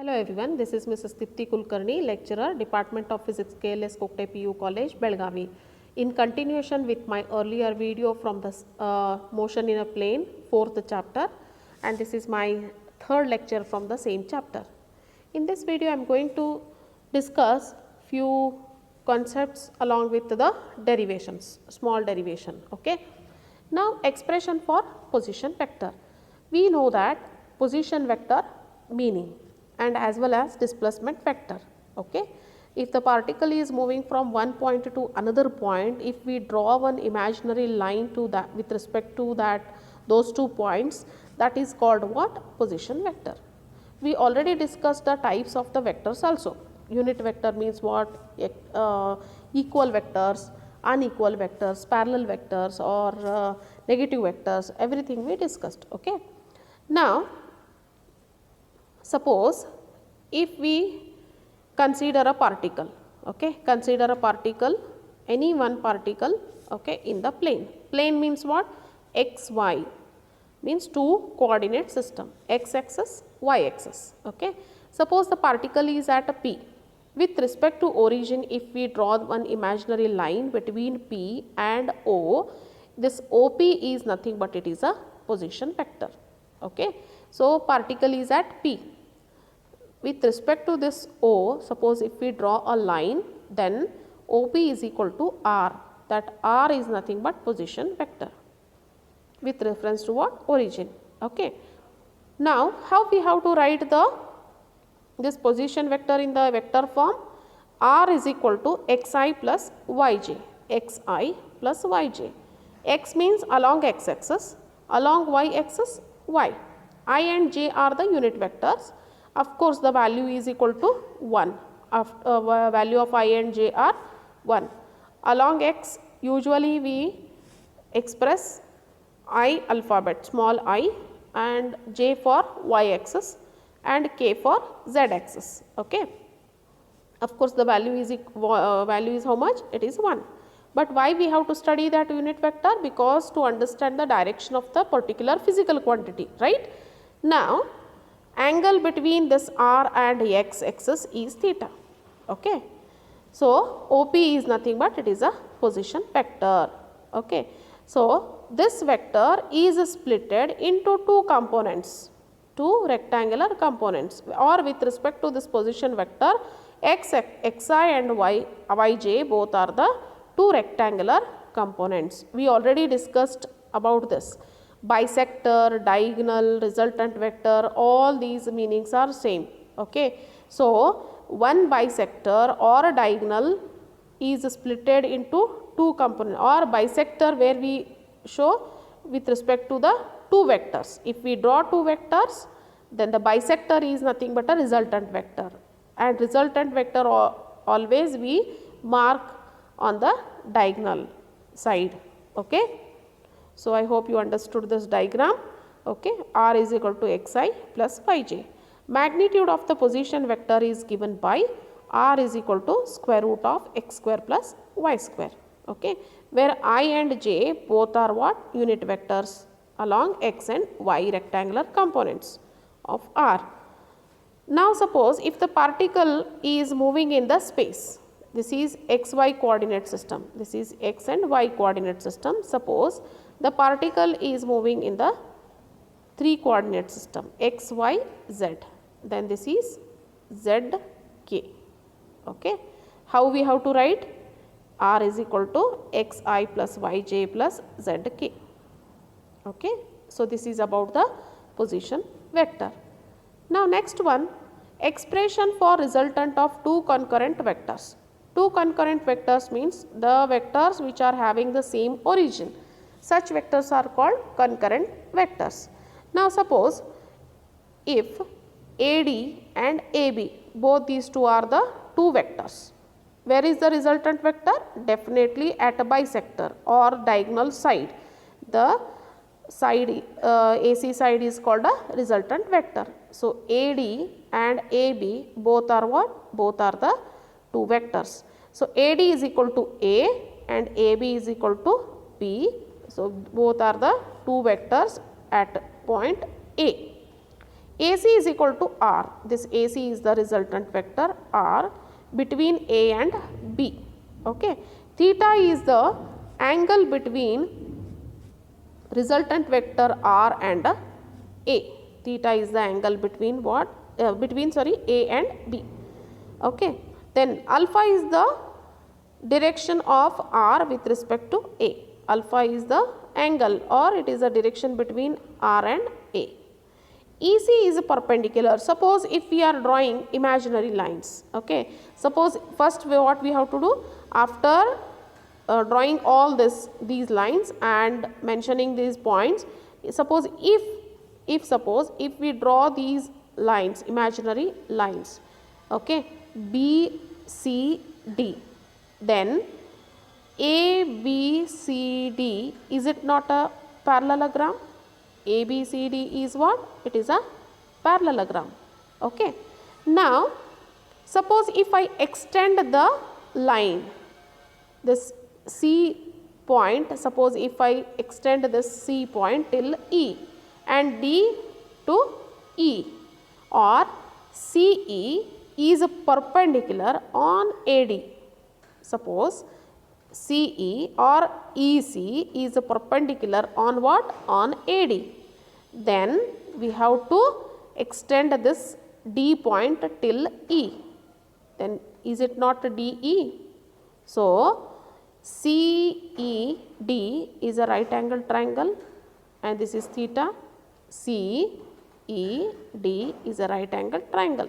Hello everyone, this is Mrs. Dipti Kulkarni, lecturer, Department of Physics, KLS Kokte PU College, Belgavi. In continuation with my earlier video from the motion in a plane, 4th chapter, and this is my third lecture from the same chapter. In this video, I am going to discuss few concepts along with the derivations, small derivation. Okay. Now, expression for position vector. We know that position vector meaning and as well as displacement vector. Okay. If the particle is moving from one point to another point, if we draw one imaginary line to that with respect to those 2 points, that is called what? Position vector. We already discussed the types of the vectors also. Unit vector means what? Equal vectors, unequal vectors, parallel vectors or negative vectors, everything we discussed. Okay. Now, suppose if we consider a particle, okay, consider a particle, any one particle, okay, in the plane. Plane means what? X, Y means 2 coordinate system, x axis, y axis. Okay. Suppose the particle is at a P. With respect to origin, if we draw one imaginary line between P and O, this OP is nothing but it is a position vector. Okay. So, particle is at P. With respect to this O, suppose if we draw a line, then OP is equal to R. That R is nothing but position vector with reference to what? Origin. Okay. Now, how we have to write this position vector in the vector form? R is equal to xi plus yj, xi plus yj. X means along x axis, along y axis y. I and j are the unit vectors. Of course, the value is equal to 1. Value of I and j are 1. Along x, usually we express I alphabet, small I, and j for y axis and k for z axis. Okay. Of course, the value is how much? It is 1. But why we have to study that unit vector? Because to understand the direction of the particular physical quantity, right? Now, angle between this r and x axis is theta. Okay. So, OP is nothing but it is a position vector. Okay. So, this vector is splitted into 2 components, 2 rectangular components, or with respect to this position vector, xi and yj both are the 2 rectangular components. We already discussed about this. Bisector, diagonal, resultant vector, all these meanings are same. Okay. So, one bisector or a diagonal is splitted into 2 components, or bisector where we show with respect to the 2 vectors. If we draw 2 vectors, then the bisector is nothing but a resultant vector, and resultant vector always we mark on the diagonal side. Okay. So, I hope you understood this diagram. Okay. R is equal to xi plus yj. Magnitude of the position vector is given by R is equal to square root of x square plus y square. Okay. Where I and j both are what? Unit vectors along x and y rectangular components of R. Now, suppose if the particle is moving in the space, this is xy coordinate system, this is x and y coordinate system. Suppose the particle is moving in the 3 coordinate system, x, y, z, then this is z, k. Okay. How we have to write? R is equal to xi plus yj plus zk. Okay. So, this is about the position vector. Now, next one, expression for resultant of 2 concurrent vectors. 2 concurrent vectors means the vectors which are having the same origin. Such vectors are called concurrent vectors. Now, suppose if AD and AB, both these 2 are the 2 vectors. Where is the resultant vector? Definitely at a bisector or diagonal side. The side AC side is called a resultant vector. So, AD and AB both are what? Both are the 2 vectors. So, AD is equal to A and AB is equal to B. So, both are the 2 vectors at point A. AC is equal to R. This AC is the resultant vector R between A and B. Okay. Theta is the angle between resultant vector R and A. Theta is the angle between what? A and B. Okay. Then alpha is the direction of R with respect to A. Alpha is the angle, or it is the direction between R and A. EC is perpendicular. Suppose if we are drawing imaginary lines, okay. Suppose first what we have to do, after drawing all these lines and mentioning these points, suppose if we draw these lines, imaginary lines, okay, B, C, D, then A, B, C, D, is it not a parallelogram? A, B, C, D is what? It is a parallelogram. Okay. Now, suppose if I extend the line, this C point, suppose if I extend this C point till E and D to E, or CE is perpendicular on AD. Suppose CE or EC is perpendicular on what? On AD. Then we have to extend this D point till E. Then is it not DE? So CED is a right angle triangle and this is theta. CED is a right angle triangle.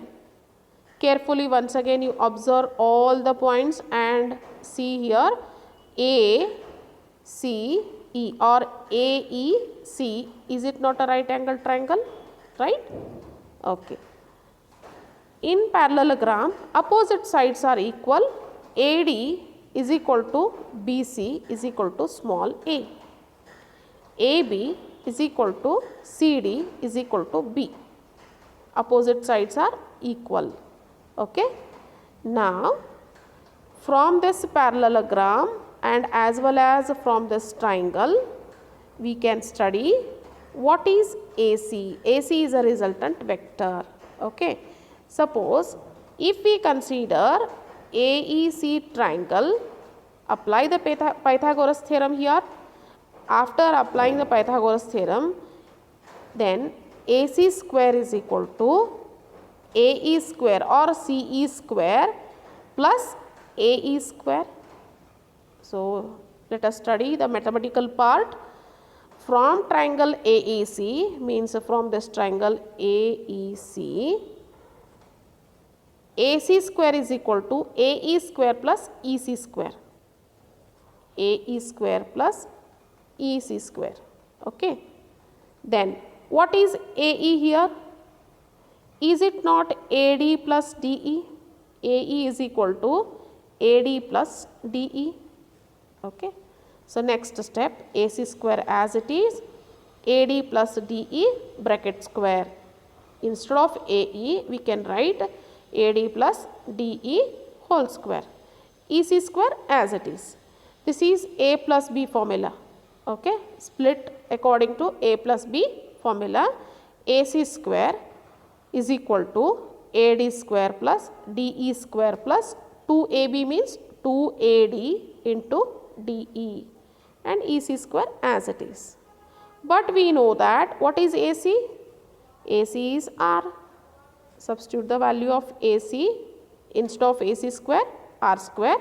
Carefully once again you observe all the points and see here ACE or AEC, is it not a right angle triangle? Right? Okay. In parallelogram, opposite sides are equal. AD is equal to BC is equal to small a. AB is equal to CD is equal to B. Opposite sides are equal. Okay. Now, from this parallelogram and as well as from this triangle, we can study what is AC. AC is a resultant vector. Okay. Suppose if we consider AEC triangle, apply the Pythagoras theorem here. After applying the Pythagoras theorem, then AC square is equal to AE square or CE square plus AE square. So, let us study the mathematical part. From triangle AEC, means from this triangle AEC, AC square is equal to AE square plus EC square. AE square plus EC square. Okay. Then what is AE here? Is it not AD plus DE? AE is equal to AD plus DE. Okay. So, next step, AC square as it is, AD plus DE bracket square. Instead of AE, we can write AD plus DE whole square. EC square as it is. This is A plus B formula. Okay. Split according to A plus B formula. AC square is equal to AD square plus DE square plus 2AB means 2AD into DE and EC square as it is. But we know that what is AC? AC is R. Substitute the value of AC instead of AC square, R square,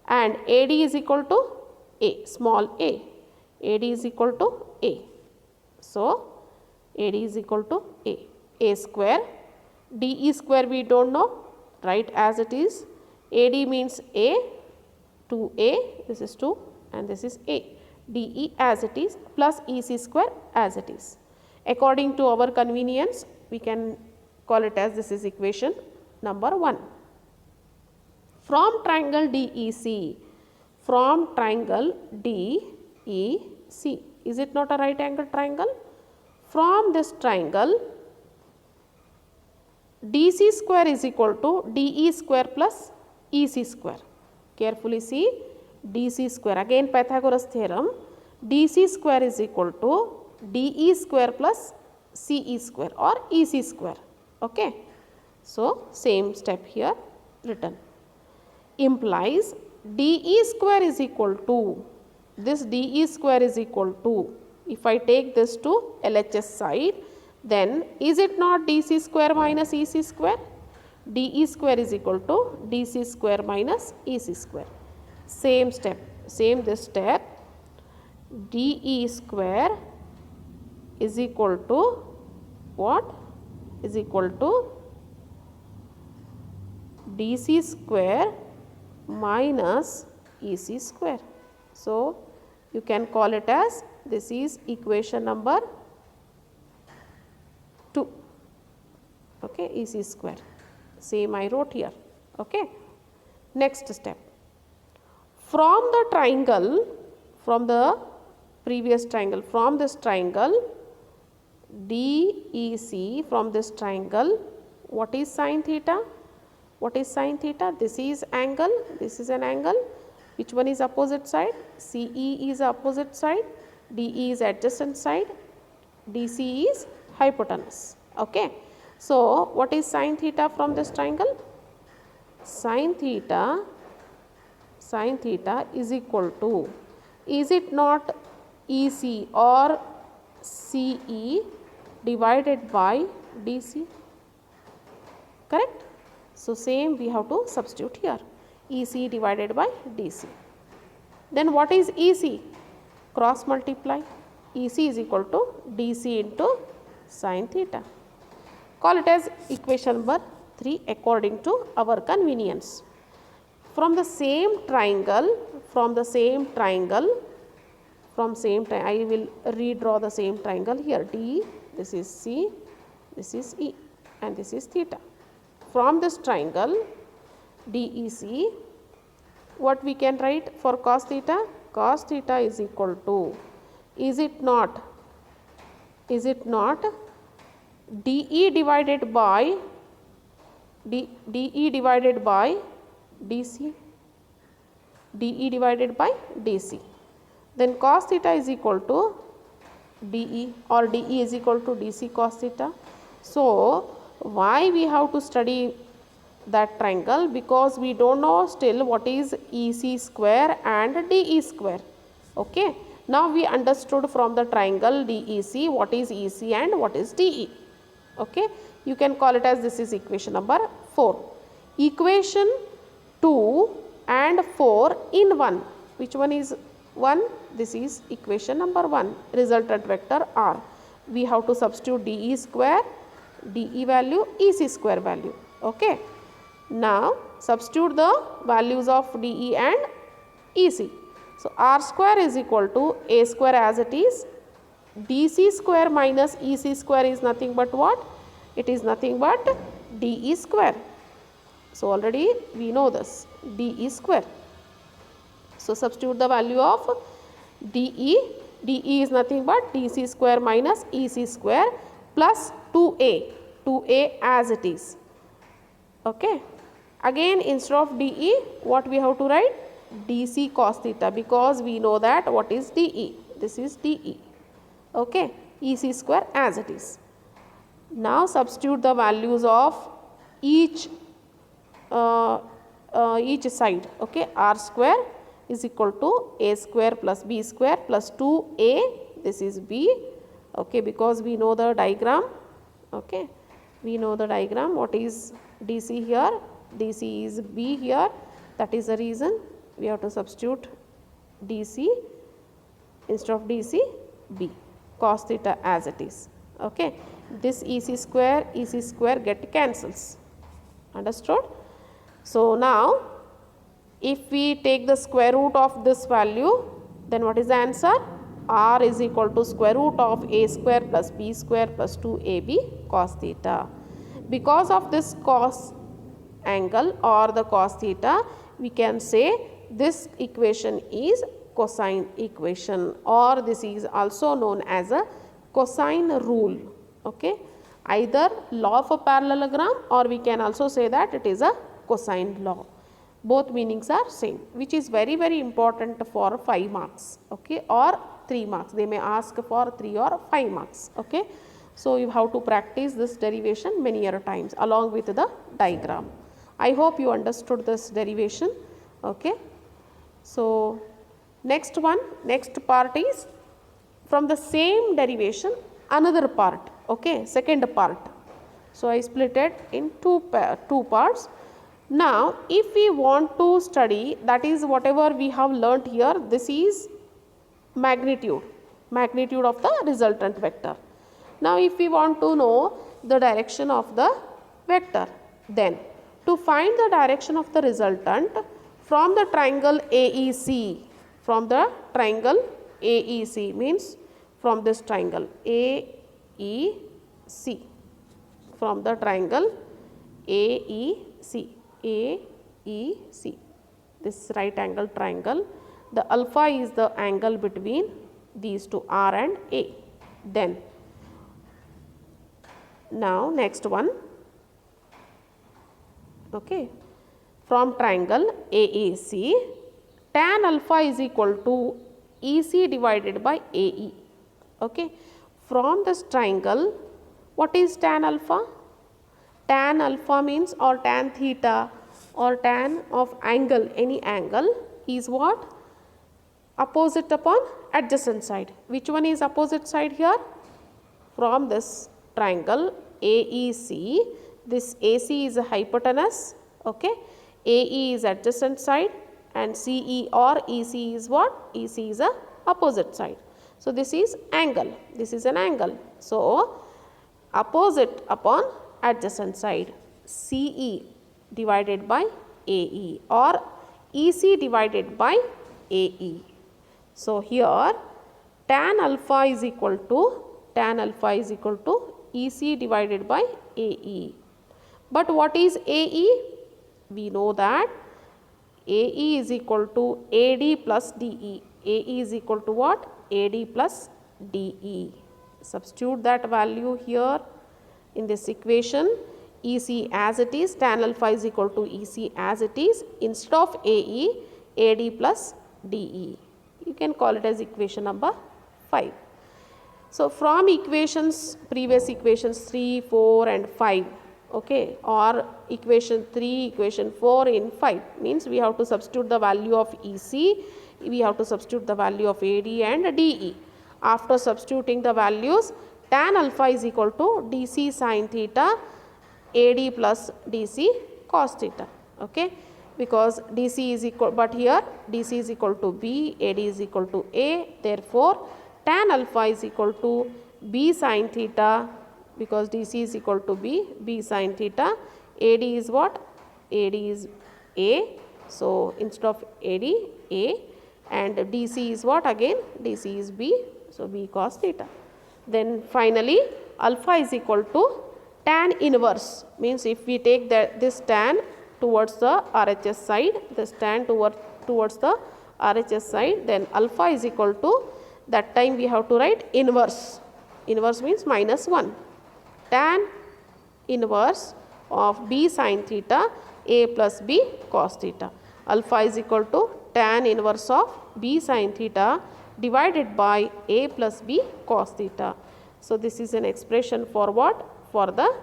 and AD is equal to A, small a. AD is equal to A. So, AD is equal to A square. DE square we do not know, write as it is. AD means A, 2A, this is 2 and this is A. DE as it is plus EC square as it is. According to our convenience, we can call it as this is equation number 1. From triangle DEC, from triangle DEC, is it not a right angle triangle? From this triangle, DC square is equal to DE square plus EC square. Carefully see, DC square, again Pythagoras theorem, DC square is equal to DE square plus CE square or EC square. Okay. So, same step here written. Implies DE square is equal to, this DE square is equal to, if I take this to LHS side, then is it not DC square minus EC square? DE square is equal to DC square minus EC square. Same step, same this step, DE square is equal to what? Is equal to DC square minus EC square. So, you can call it as, this is equation number 2, okay, EC square. Same I wrote here, okay. Next step. From the triangle, from the previous triangle, from this triangle DEC, from this triangle, what is sin theta? What is sin theta? This is angle, this is an angle. Which one is opposite side? CE is opposite side, DE is adjacent side, DC is hypotenuse. Okay. So, what is sin theta from this triangle? Sin theta is equal to, is it not EC or CE divided by DC? Correct? So, same we have to substitute here, EC divided by DC. Then what is EC? Cross multiply. EC is equal to DC into sin theta. Call it as equation number 3 according to our convenience. From the same triangle, I will redraw the same triangle here. D, this is C, this is E, and this is theta. From this triangle DEC, what we can write for cos theta? Cos theta is equal to, is it not DE divided by DE divided by DC, DE divided by DC. Then cos theta is equal to DE, or DE is equal to DC cos theta. So, why we have to study that triangle? Because we don't know still what is EC square and DE square. Okay. Now, we understood from the triangle DEC what is EC and what is DE. Okay. You can call it as, this is equation number 4. Equation 2 and 4 in 1. Which one is 1? This is equation number 1, resultant vector R. We have to substitute DE square, DE value, EC square value. Okay. Now, substitute the values of DE and EC. So, R square is equal to A square as it is. DC square minus EC square is nothing but what? It is nothing but DE square. So, already we know this, DE square. So, substitute the value of DE. DE is nothing but DC square minus EC square plus 2A as it is. Okay. Again, instead of DE, what we have to write? DC cos theta, because we know that what is DE. This is DE. Okay. EC square as it is. Now, substitute the values of each side. Okay. R square is equal to A square plus B square plus 2A. This is B. Okay. Because we know the diagram. Okay. We know the diagram. What is DC here? DC is B here. That is the reason we have to substitute DC instead of DC, B, cos theta as it is. Okay. This EC square get cancels. Understood? So, now if we take the square root of this value, then what is the answer? R is equal to square root of A square plus B square plus 2AB cos theta. Because of this cos angle or the cos theta, we can say this equation is cosine equation, or this is also known as a cosine rule. Okay. Either law of a parallelogram, or we can also say that it is a cosine law. Both meanings are same, which is very important for 5 marks, okay, or 3 marks. They may ask for 3 or 5 marks. Okay. So you have to practice this derivation many other times along with the diagram. I hope you understood this derivation. Okay. So next part is from the same derivation another part. Okay, second part. So I split it in two parts. Now if we want to study, that is whatever we have learnt here, this is magnitude of the resultant vector. Now if we want to know the direction of the vector, then to find the direction of the resultant from the triangle AEC, means from this triangle AEC, from the triangle AEC, this right angle triangle, the alpha is the angle between these two, R and A. Then now next one, okay, from triangle AAC, tan alpha is equal to EC divided by AE. Okay, from this triangle, what is tan alpha? Tan alpha means, or tan theta, or tan of angle, any angle, is what? Opposite upon adjacent side. Which one is opposite side here? From this triangle AEC, this AC is a hypotenuse, okay, AE is adjacent side, and CE or EC is what? EC is a opposite side. So this is angle, this is an angle. So opposite upon adjacent side, CE divided by AE or EC divided by AE. So here tan alpha is equal to EC divided by AE. But what is AE? We know that AE is equal to AD plus DE. AE is equal to what? AD plus DE. Substitute that value here in this equation. EC as it is, tan alpha is equal to EC as it is. Instead of AE, AD plus DE. You can call it as equation number 5. So from equations, previous equations 3, 4 and 5, okay, or equation 3, equation 4 in 5, means we have to substitute the value of EC, we have to substitute the value of AD and DE. After substituting the values, tan alpha is equal to DC sin theta, AD plus DC cos theta, okay, because DC is equal, but here DC is equal to B, AD is equal to A, therefore tan alpha is equal to B sin theta, because DC is equal to B sin theta, AD is what? AD is A, so instead of AD, A, and DC is what? Again DC is B, so B cos theta. Then finally alpha is equal to tan inverse, means if we take this tan towards the RHS side, this tan towards the RHS side, then alpha is equal to, that time we have to write inverse. Inverse means minus 1. Tan inverse of B sin theta, A plus B cos theta. Alpha is equal to tan inverse of B sin theta divided by A plus B cos theta. So this is an expression for what? For the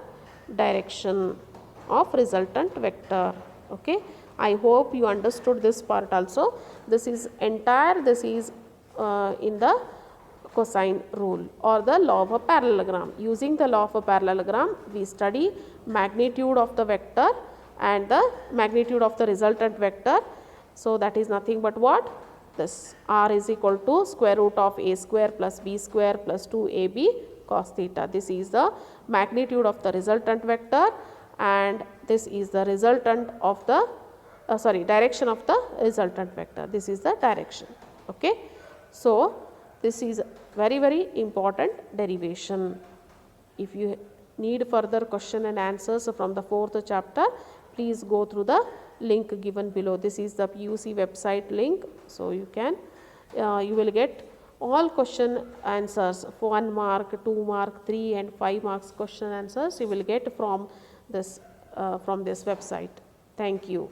direction of resultant vector. Okay, I hope you understood this part also. This is entire, this is in the cosine rule or the law of a parallelogram. Using the law of a parallelogram, we study magnitude of the vector and the magnitude of the resultant vector. So that is nothing but what? This R is equal to square root of A square plus B square plus 2AB cos theta. This is the magnitude of the resultant vector, and this is the resultant of the direction of the resultant vector. This is the direction. Okay. So this is very, very important derivation. If you need further question and answers from the 4th chapter, please go through the link given below. This is the PUC website link. So you can you will get all question answers, 1 mark, 2 mark, 3 and 5 marks question answers you will get from this website. Thank you.